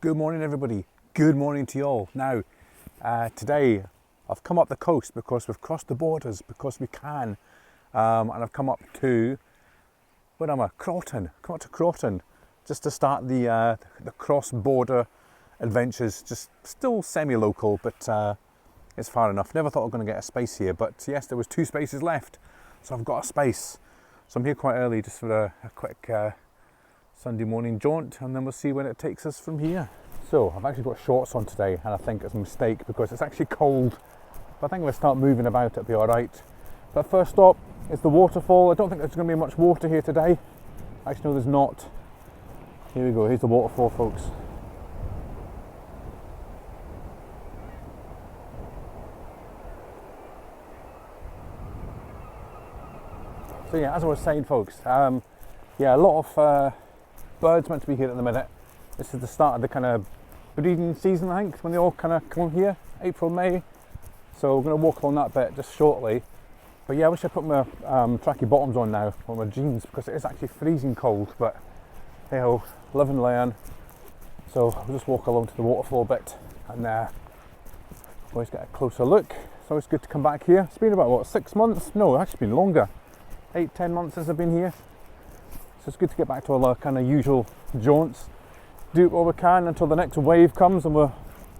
Good morning everybody, good morning to you all. Now, today I've come up the coast because we've crossed the borders, because we can, and I've come up to, where am I? Crawton, come up to Crawton, just to start the cross-border adventures, just still semi-local, but it's far enough. Never thought I was going to get a space here, but yes, there was 2 spaces left, so I've got a space. So I'm here quite early just for a quick Sunday morning jaunt, and then we'll see when it takes us from here. So I've actually got shorts on today, and I think it's a mistake because it's actually cold, but I think if I start moving about it'll be alright. But first stop is the waterfall. I don't think there's going to be much water here today. Actually no, there's not. Here we go, here's the waterfall, folks. So yeah, as I was saying folks, yeah, a lot of birds meant to be here at the minute. This is the start of the kind of breeding season, I think, when they all kind of come here, April, May. So we're going to walk along that bit just shortly. But yeah, I wish I put my tracky bottoms on now, or my jeans, because it is actually freezing cold, but hey ho, live and learn. So we'll just walk along to the waterfall bit, and always get a closer look. It's always good to come back here. It's been about, what, 6 months? No, it's actually been longer. 8-10 months since I've been here. So it's good to get back to all our kind of usual jaunts. Do what we can until the next wave comes and we're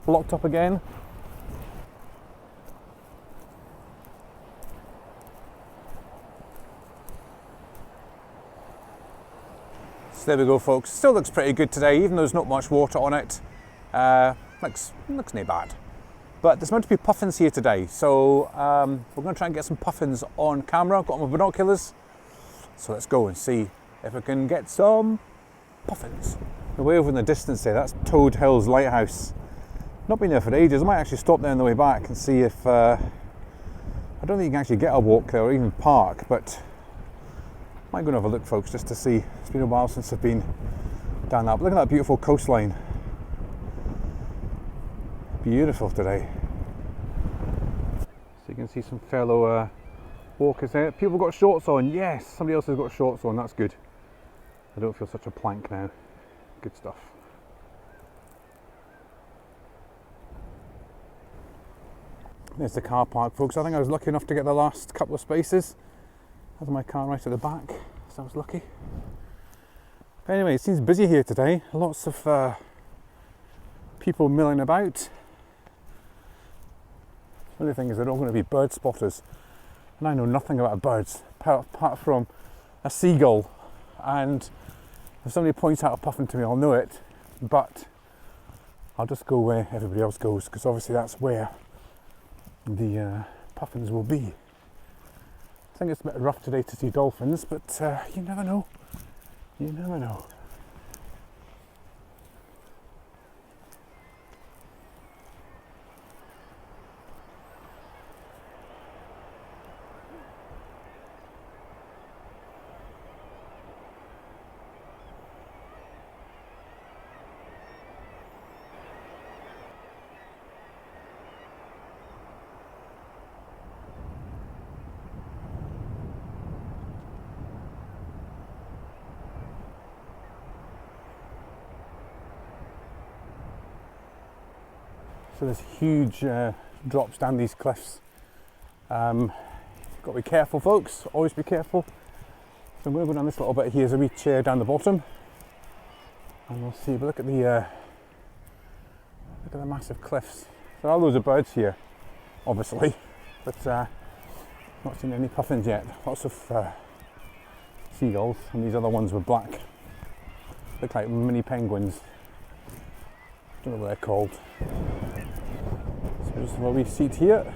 blocked up again. So there we go folks, still looks pretty good today, even though there's not much water on it. Looks not bad. But there's meant to be puffins here today, so we're going to try and get some puffins on camera. I've got my binoculars, so let's go and see if we can get some puffins. Way over in the distance there, that's Toad Hill's lighthouse. Not been there for ages. I might actually stop there on the way back and see if I don't think you can actually get a walk there or even park, but I might go and have a look folks, just to see. It's been a while since I've been down that. But look at that beautiful coastline. Beautiful today. So you can see some fellow walkers there. People got shorts on. Yes, somebody else has got shorts on. That's good. I don't feel such a plank now. Good stuff. There's the car park, folks. I think I was lucky enough to get the last couple of spaces. Has my car right at the back, so I was lucky. But anyway, it seems busy here today. Lots of people milling about. The only thing is they're all going to be bird spotters, and I know nothing about birds apart from a seagull, and if somebody points out a puffin to me I'll know it, but I'll just go where everybody else goes, because obviously that's where the puffins will be. I think it's a bit rough today to see dolphins, but you never know, you never know. So there's huge drops down these cliffs. Got to be careful folks, always be careful. So I'm going to go down this little bit here, there's a wee chair down the bottom, and we'll see. But look at the massive cliffs. There are loads of birds here, obviously, but not seen any puffins yet. Lots of seagulls, and these other ones were black. Look like mini penguins. Don't know what they're called. So just have a wee seat here.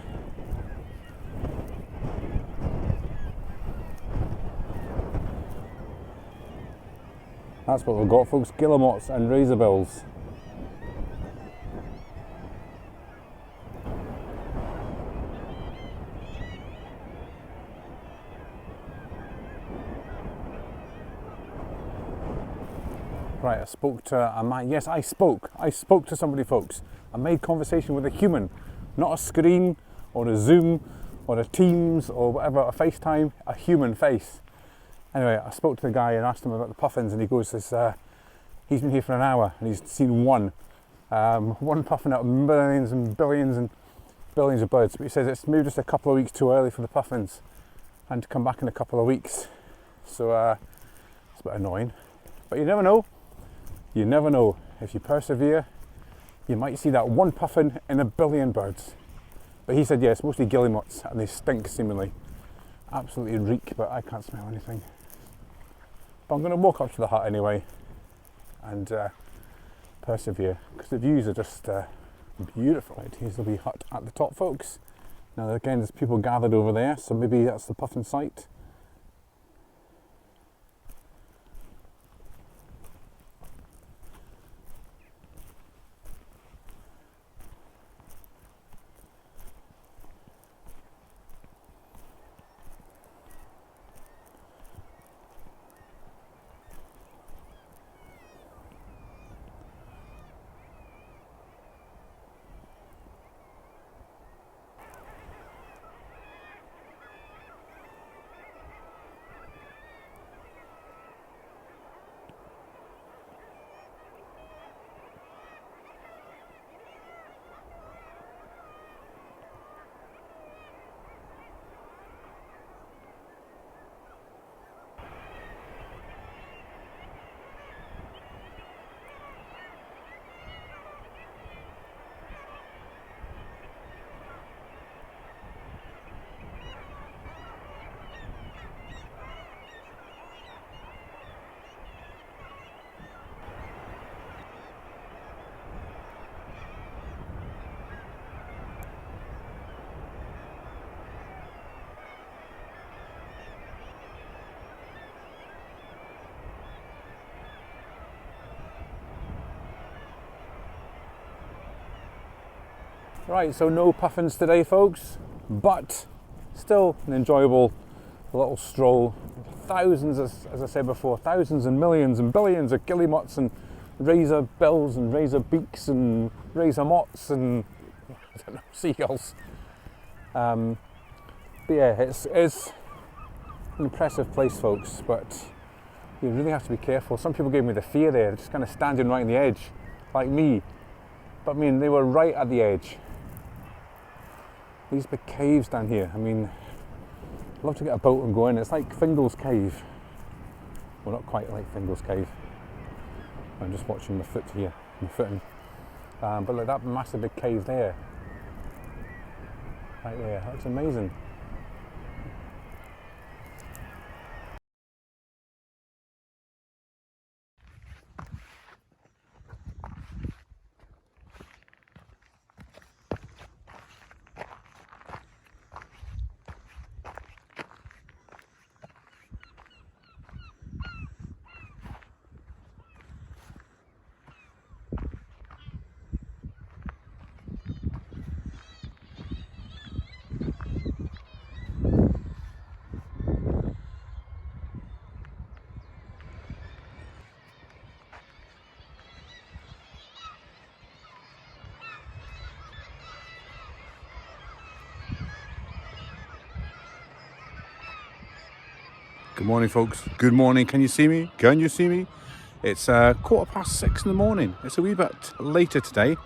That's what we've got folks, guillemots and razorbills. Right, I spoke to a man. Yes, I spoke to somebody folks. I made conversation with a human, not a screen or a Zoom or a Teams or whatever, a FaceTime, a human face. Anyway, I spoke to the guy and asked him about the puffins, and he goes, he's been here for an hour and he's seen one. One puffin out of millions and billions of birds, but he says it's maybe just a couple of weeks too early for the puffins and to come back in a couple of weeks. So it's a bit annoying, but you never know. You never know. If you persevere, you might see that one puffin in a billion birds. But he said, yes, mostly guillemots, and they stink seemingly. Absolutely reek, but I can't smell anything. But I'm going to walk up to the hut anyway and persevere, because the views are just beautiful. Right, here's the wee hut at the top, folks. Now again, there's people gathered over there, so maybe that's the puffin site. Right, so no puffins today, folks, but still an enjoyable little stroll. Thousands, as I said before, thousands and millions and billions of guillemots and razor bills and razor beaks and razor mots and I don't know, seagulls. But yeah, it's an impressive place, folks, but you really have to be careful. Some people gave me the fear there, just kind of standing right on the edge, like me. But I mean, they were right at the edge. These big caves down here, I mean, I'd love to get a boat and go in. It's like Fingal's Cave. Well, not quite like Fingal's Cave. I'm just watching my foot here, my footing. But look, that massive big cave there, right there, that looks amazing. Good morning, folks. Good morning. Can you see me? Can you see me? It's 6:15 in the morning. It's a wee bit later today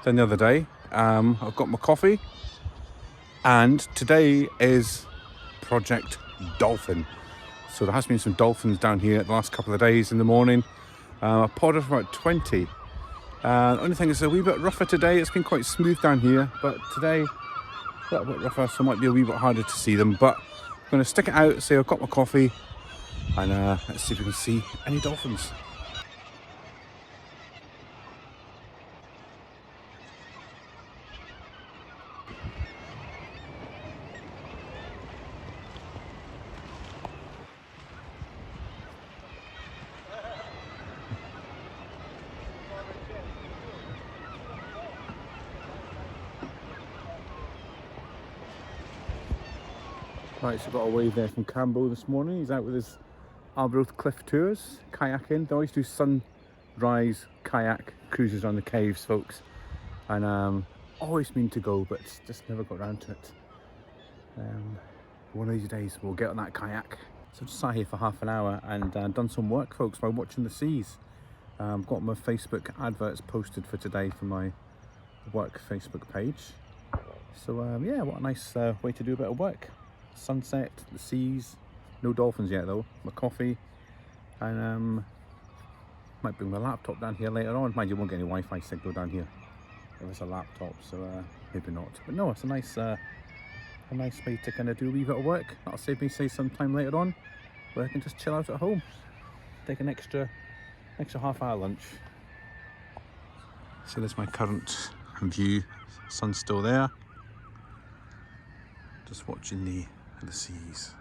than the other day. I've got my coffee, and today is Project Dolphin. So there has been some dolphins down here the last couple of days in the morning. I potted for about 20. The only thing is a wee bit rougher today. It's been quite smooth down here, but today a little bit rougher, so it might be a wee bit harder to see them. But I'm going to stick it out, say I've got my coffee, and let's see if we can see any dolphins. Right, so got a wave there from Cambo this morning. He's out with his Arbroath cliff tours, kayaking. They always do sunrise kayak cruises around the caves, folks. And always mean to go, but just never got around to it. One of these days we'll get on that kayak. So I just sat here for half an hour and done some work, folks, by watching the seas. Got my Facebook adverts posted for today for my work Facebook page. So yeah, what a nice way to do a bit of work. Sunset, the seas, no dolphins yet though. My coffee, and might bring my laptop down here later on. Mind you, won't get any Wi-Fi signal down here if it's a laptop, so maybe not. But no, it's a nice way to kind of do a wee bit of work. That'll save me some time later on where I can just chill out at home, take an extra half-hour lunch. So there's my current view. Sun's still there. Just watching the seas.